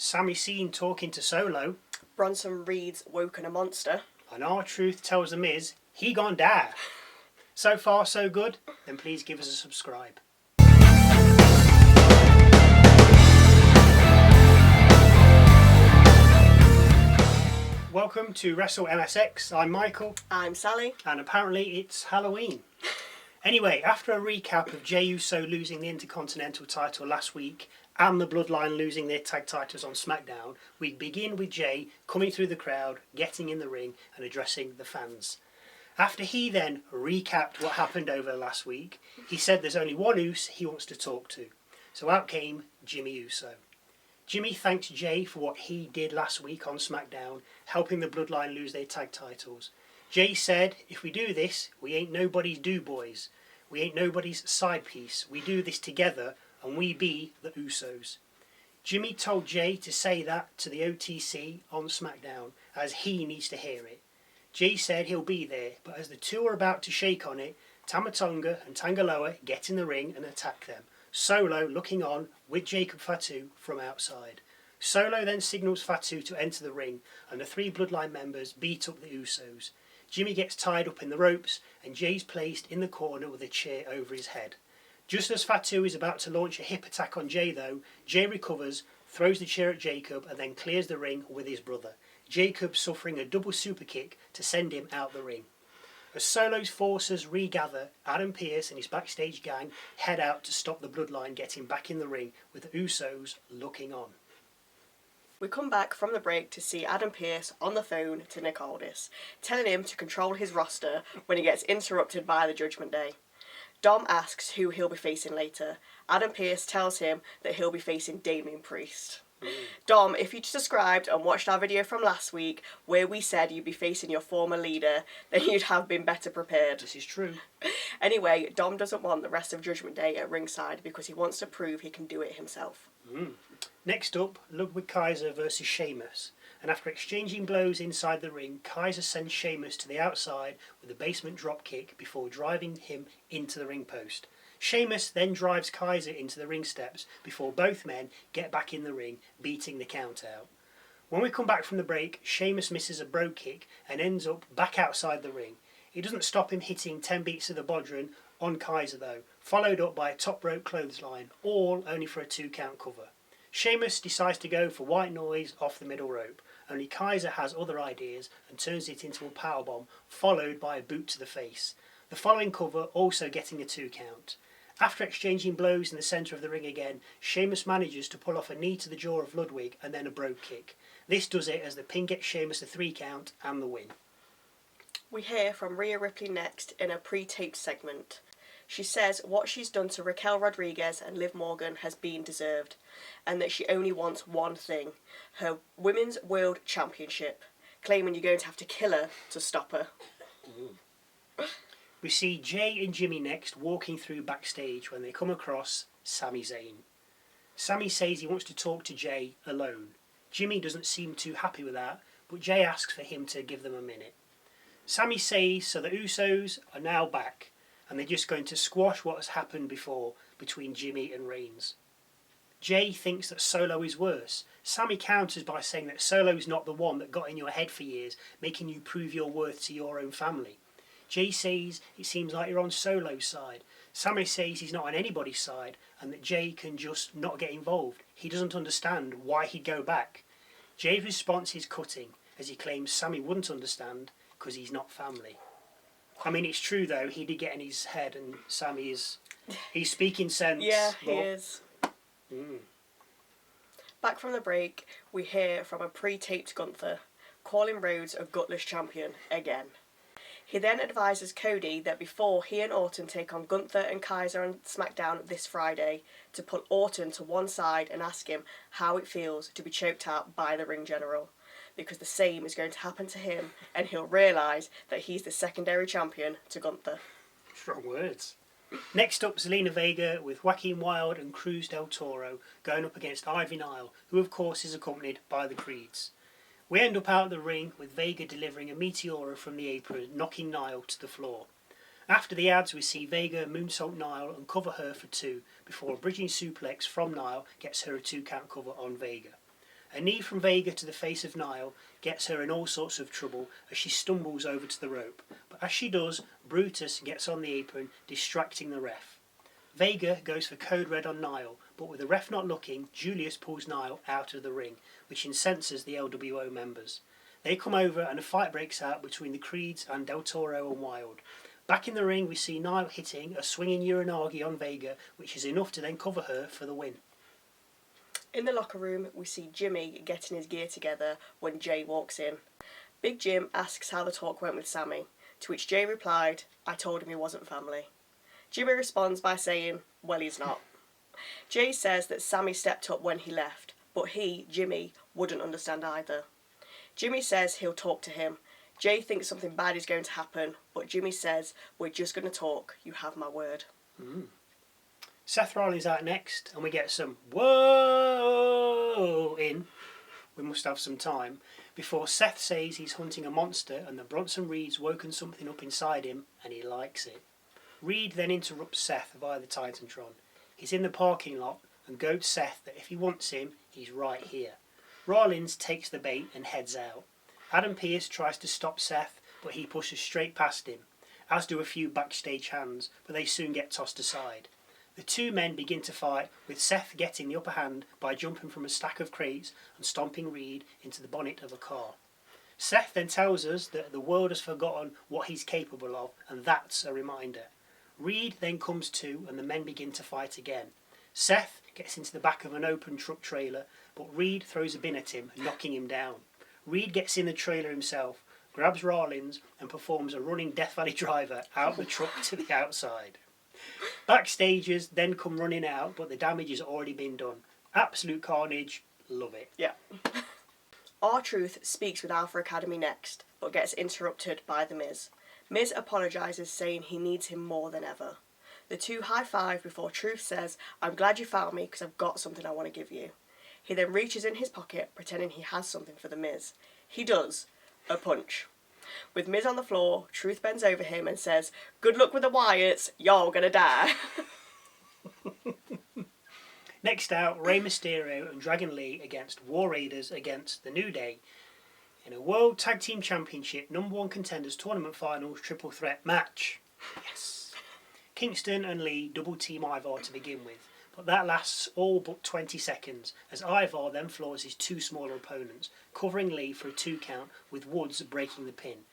Sami seen talking to Solo. Bronson Reed's woken a monster. And R-Truth tells The Miz he gone die. So far so good, then please give us a subscribe. Welcome to Wrestle MSX. I'm Michael. I'm Sally. And apparently it's Halloween. Anyway, after a recap of Jey Uso losing the Intercontinental title last week and the Bloodline losing their tag titles on SmackDown, we begin with Jey coming through the crowd, getting in the ring and addressing the fans. After he then recapped what happened over the last week, he said there's only one Uso he wants to talk to. So out came Jimmy Uso. Jimmy thanks Jey for what he did last week on SmackDown, helping the Bloodline lose their tag titles. Jey said, if we do this, we ain't nobody's do boys. We ain't nobody's side piece. We do this together and we be the Usos. Jimmy told Jey to say that to the OTC on SmackDown as he needs to hear it. Jey said he'll be there, but as the two are about to shake on it, Tama Tonga and Tangaloa get in the ring and attack them. Solo looking on with Jacob Fatu from outside. Solo then signals Fatu to enter the ring and the three Bloodline members beat up the Usos. Jimmy gets tied up in the ropes and Jey's placed in the corner with a chair over his head. Just as Fatu is about to launch a hip attack on Jey though, Jey recovers, throws the chair at Jacob and then clears the ring with his brother. Jacob suffering a double super kick to send him out the ring. As Solo's forces regather, Adam Pearce and his backstage gang head out to stop the Bloodline getting back in the ring with the Usos looking on. We come back from the break to see Adam Pearce on the phone to Nick Aldis, telling him to control his roster when he gets interrupted by the Judgment Day. Dom asks who he'll be facing later. Adam Pearce tells him that he'll be facing Damian Priest. Dom, if you subscribed and watched our video from last week where we said you'd be facing your former leader, then you'd have been better prepared. This is true. Anyway, Dom doesn't want the rest of Judgment Day at ringside because he wants to prove he can do it himself. Next up, Ludwig Kaiser versus Sheamus. And after exchanging blows inside the ring, Kaiser sends Sheamus to the outside with a basement drop kick before driving him into the ring post. Sheamus then drives Kaiser into the ring steps before both men get back in the ring, beating the count out. When we come back from the break, Sheamus misses a bro kick and ends up back outside the ring. It doesn't stop him hitting 10 beats of the bodhrán on Kaiser though, followed up by a top rope clothesline, all only for a 2 count cover. Sheamus decides to go for white noise off the middle rope, only Kaiser has other ideas and turns it into a powerbomb, followed by a boot to the face. The following cover also getting a 2 count. After exchanging blows in the centre of the ring again, Sheamus manages to pull off a knee to the jaw of Ludwig and then a brogue kick. This does it as the pin gets Sheamus a 3 count and the win. We hear from Rhea Ripley next in a pre-taped segment. She says what she's done to Raquel Rodriguez and Liv Morgan has been deserved, and that she only wants one thing, her Women's World Championship, claiming you're going to have to kill her to stop her. We see Jey and Jimmy next walking through backstage when they come across Sami Zayn. Sami says he wants to talk to Jey alone. Jimmy doesn't seem too happy with that, but Jey asks for him to give them a minute. Sami says so the Usos are now back and they're just going to squash what has happened before between Jimmy and Reigns. Jey thinks that Solo is worse. Sami counters by saying that Solo's not the one that got in your head for years, making you prove your worth to your own family. Jey says it seems like you're on Solo's side. Sami says he's not on anybody's side and that Jey can just not get involved. He doesn't understand why he'd go back. Jey's response is cutting as he claims Sami wouldn't understand because he's not family. I mean, it's true though, he did get in his head and Sami he's speaking sense. Yeah, he is. Back from the break, we hear from a pre-taped Gunther, calling Rhodes a gutless champion again. He then advises Cody that before he and Orton take on Gunther and Kaiser on SmackDown this Friday, to put Orton to one side and ask him how it feels to be choked out by the ring general, because the same is going to happen to him and he'll realise that he's the secondary champion to Gunther. Strong words. Next up, Zelina Vega with Joaquin Wilde and Cruz del Toro going up against Ivy Nile, who of course is accompanied by the Creeds. We end up out of the ring with Vega delivering a Meteora from the apron, knocking Nile to the floor. After the ads, we see Vega moonsault Nile and cover her for 2 before a bridging suplex from Nile gets her a 2 count cover on Vega. A knee from Vega to the face of Nile gets her in all sorts of trouble as she stumbles over to the rope. But as she does, Brutus gets on the apron, distracting the ref. Vega goes for code red on Nile, but with the ref not looking, Julius pulls Nile out of the ring, which incenses the LWO members. They come over and a fight breaks out between the Creeds and Del Toro and Wilde. Back in the ring, we see Nile hitting a swinging Uranagi on Vega, which is enough to then cover her for the win. In the locker room, we see Jimmy getting his gear together when Jey walks in. Big Jim asks how the talk went with Sami, to which Jey replied, "I told him he wasn't family." Jimmy responds by saying, "Well, he's not." Jey says that Sami stepped up when he left, but he, Jimmy, wouldn't understand either. Jimmy says he'll talk to him. Jey thinks something bad is going to happen, but Jimmy says, "We're just going to talk, you have my word." Seth Rollins out next, and we get some whoa in. We must have some time. Before Seth says he's hunting a monster and that Bronson Reed's woken something up inside him, and he likes it. Reed then interrupts Seth via the Titantron. He's in the parking lot and goads Seth that if he wants him, he's right here. Rollins takes the bait and heads out. Adam Pearce tries to stop Seth, but he pushes straight past him, as do a few backstage hands, but they soon get tossed aside. The two men begin to fight, with Seth getting the upper hand by jumping from a stack of crates and stomping Reed into the bonnet of a car. Seth then tells us that the world has forgotten what he's capable of, and that's a reminder. Reed then comes to, and the men begin to fight again. Seth gets into the back of an open truck trailer, but Reed throws a bin at him, knocking him down. Reed gets in the trailer himself, grabs Rollins, and performs a running Death Valley driver out the truck to the outside. Backstagers then come running out, but the damage has already been done. Absolute carnage. Love it. Yeah. R-Truth speaks with Alpha Academy next, but gets interrupted by The Miz. Miz apologises, saying he needs him more than ever. The two high-five before Truth says, "I'm glad you found me because I've got something I want to give you." He then reaches in his pocket, pretending he has something for The Miz. He does. A punch. With Miz on the floor, Truth bends over him and says, "Good luck with the Wyatts, y'all gonna die." Next out, Rey Mysterio and Dragon Lee against War Raiders against The New Day in a World Tag Team Championship #1 Contenders Tournament Finals triple threat match. Yes. Kingston and Lee double team Ivar to begin with, but that lasts all but 20 seconds as Ivar then floors his two smaller opponents, covering Lee for a 2 count with Woods breaking the pin.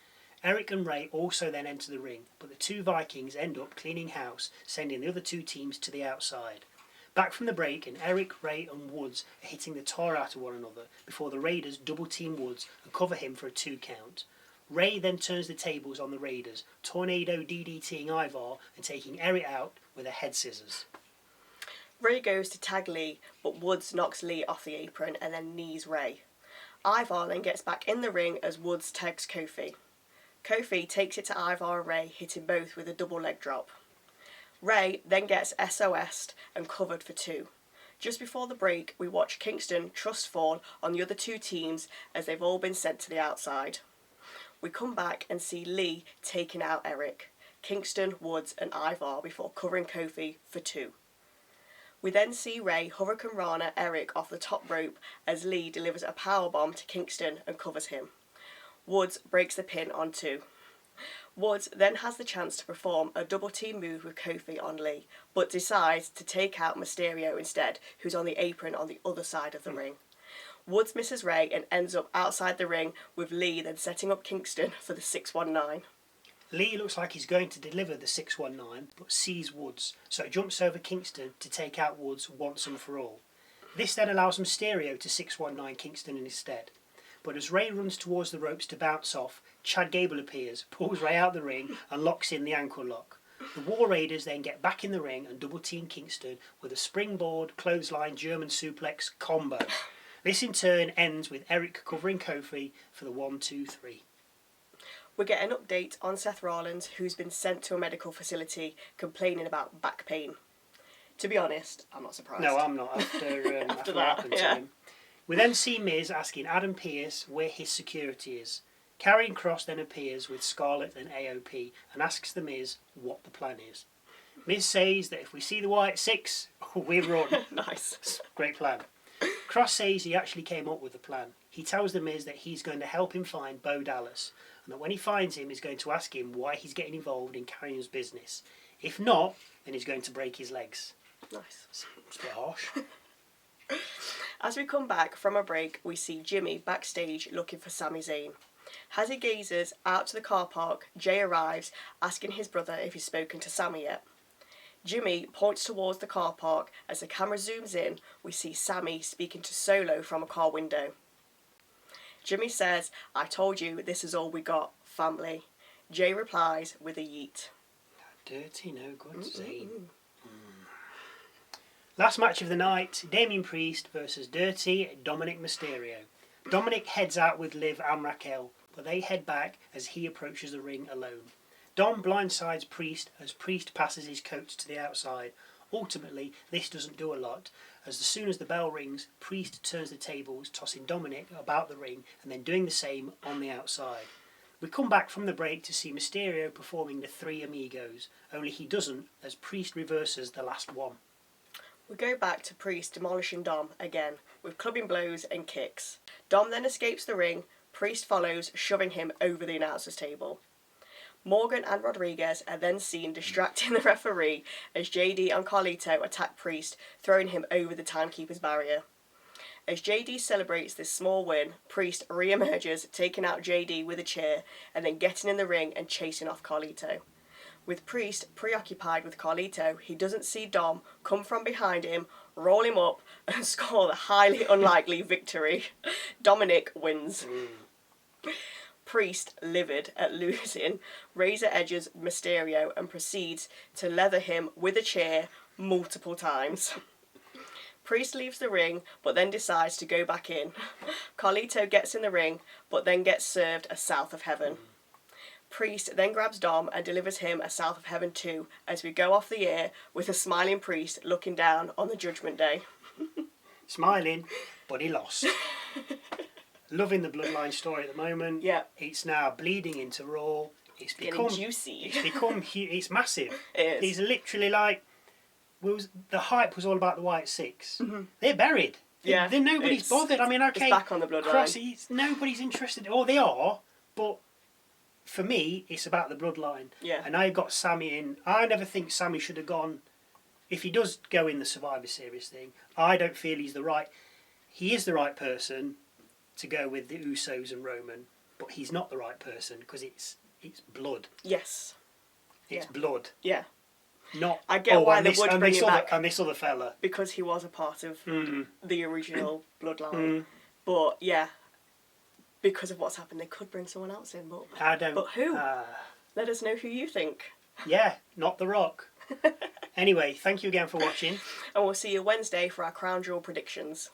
Eric and Ray also then enter the ring, but the two Vikings end up cleaning house, sending the other two teams to the outside. Back from the break, and Eric, Ray and Woods are hitting the tar out of one another before the Raiders double team Woods and cover him for a 2 count. Ray then turns the tables on the Raiders, tornado DDTing Ivar and taking Eric out with a head scissors. Ray goes to tag Lee, but Woods knocks Lee off the apron and then knees Ray. Ivar then gets back in the ring as Woods tags Kofi. Kofi takes it to Ivar and Ray, hitting both with a double leg drop. Ray then gets SOS'd and covered for 2. Just before the break, we watch Kingston trust fall on the other two teams as they've all been sent to the outside. We come back and see Lee taking out Eric, Kingston, Woods and Ivar before covering Kofi for 2. We then see Ray Hurricane Rana Eric off the top rope as Lee delivers a powerbomb to Kingston and covers him. Woods breaks the pin on 2. Woods then has the chance to perform a double team move with Kofi on Lee, but decides to take out Mysterio instead, who's on the apron on the other side of the ring. Woods misses Ray and ends up outside the ring, with Lee then setting up Kingston for the 619. Lee looks like he's going to deliver the 619, but sees Woods, so he jumps over Kingston to take out Woods once and for all. This then allows Mysterio to 619 Kingston instead. But as Ray runs towards the ropes to bounce off, Chad Gable appears, pulls Ray out the ring and locks in the ankle lock. The War Raiders then get back in the ring and double team Kingston with a springboard, clothesline, German suplex combo. This in turn ends with Eric covering Kofi for the 1-2-3. We get an update on Seth Rollins, who's been sent to a medical facility complaining about back pain. To be honest, I'm not surprised. No, I'm not after what happened to him. We then see Miz asking Adam Pearce where his security is. Karrion Kross then appears with Scarlett and AOP and asks the Miz what the plan is. Miz says that if we see the Wyatt 6, we run. Nice. Great plan. Cross says he actually came up with the plan. He tells The Miz that he's going to help him find Bo Dallas, and that when he finds him, he's going to ask him why he's getting involved in Karrion's business. If not, then he's going to break his legs. Nice. It's a bit harsh. As we come back from a break, we see Jimmy backstage looking for Sami Zayn. As he gazes out to the car park, Jey arrives, asking his brother if he's spoken to Sami yet. Jimmy points towards the car park. As the camera zooms in, we see Sami speaking to Solo from a car window. Jimmy says, "I told you this is all we got, family." Jey replies with a yeet. Dirty, no good, Zayn. Last match of the night, Damian Priest versus Dirty Dominik Mysterio. Dominik heads out with Liv and Raquel, but they head back as he approaches the ring alone. Dom blindsides Priest as Priest passes his coat to the outside. Ultimately, this doesn't do a lot, as soon as the bell rings, Priest turns the tables, tossing Dominik about the ring and then doing the same on the outside. We come back from the break to see Mysterio performing the Three Amigos, only he doesn't, as Priest reverses the last one. We go back to Priest demolishing Dom again, with clubbing blows and kicks. Dom then escapes the ring. Priest follows, shoving him over the announcer's table. Morgan and Rodriguez are then seen distracting the referee as JD and Carlito attack Priest, throwing him over the timekeeper's barrier. As JD celebrates this small win, Priest re-emerges, taking out JD with a chair and then getting in the ring and chasing off Carlito. With Priest preoccupied with Carlito, he doesn't see Dom come from behind him, roll him up and score the highly unlikely victory. Dominik wins. Priest, livid at losing, razor edges Mysterio and proceeds to leather him with a chair multiple times. Priest leaves the ring, but then decides to go back in. Carlito gets in the ring, but then gets served a South of Heaven. Priest then grabs Dom and delivers him a South of Heaven too, as we go off the air with a smiling Priest looking down on the Judgment Day. Smiling, but he lost. Loving the Bloodline story at the moment. Yeah. It's now bleeding into Raw. It's become Getting juicy. It's become it's massive. It is. It's literally like the hype was all about the White Six. Mm-hmm. They're buried. Yeah. Nobody's bothered. I mean, okay, it's back on the Bloodline. Nobody's interested. Or they are, but for me, it's about the Bloodline. Yeah. And I got Sami in. I never think Sami should have gone. If he does go in the Survivor Series thing, I don't feel he's the right. He is the right person to go with the Usos and Roman, but he's not the right person because it's blood. Yes. It's blood. Yeah. Not. I get why they would bring him back. And this other fella. Because he was a part of the original Bloodline. Mm. But yeah, because of what's happened, they could bring someone else in. But I don't. But who? Let us know who you think. Yeah, not The Rock. Anyway, thank you again for watching. And we'll see you Wednesday for our Crown Jewel predictions.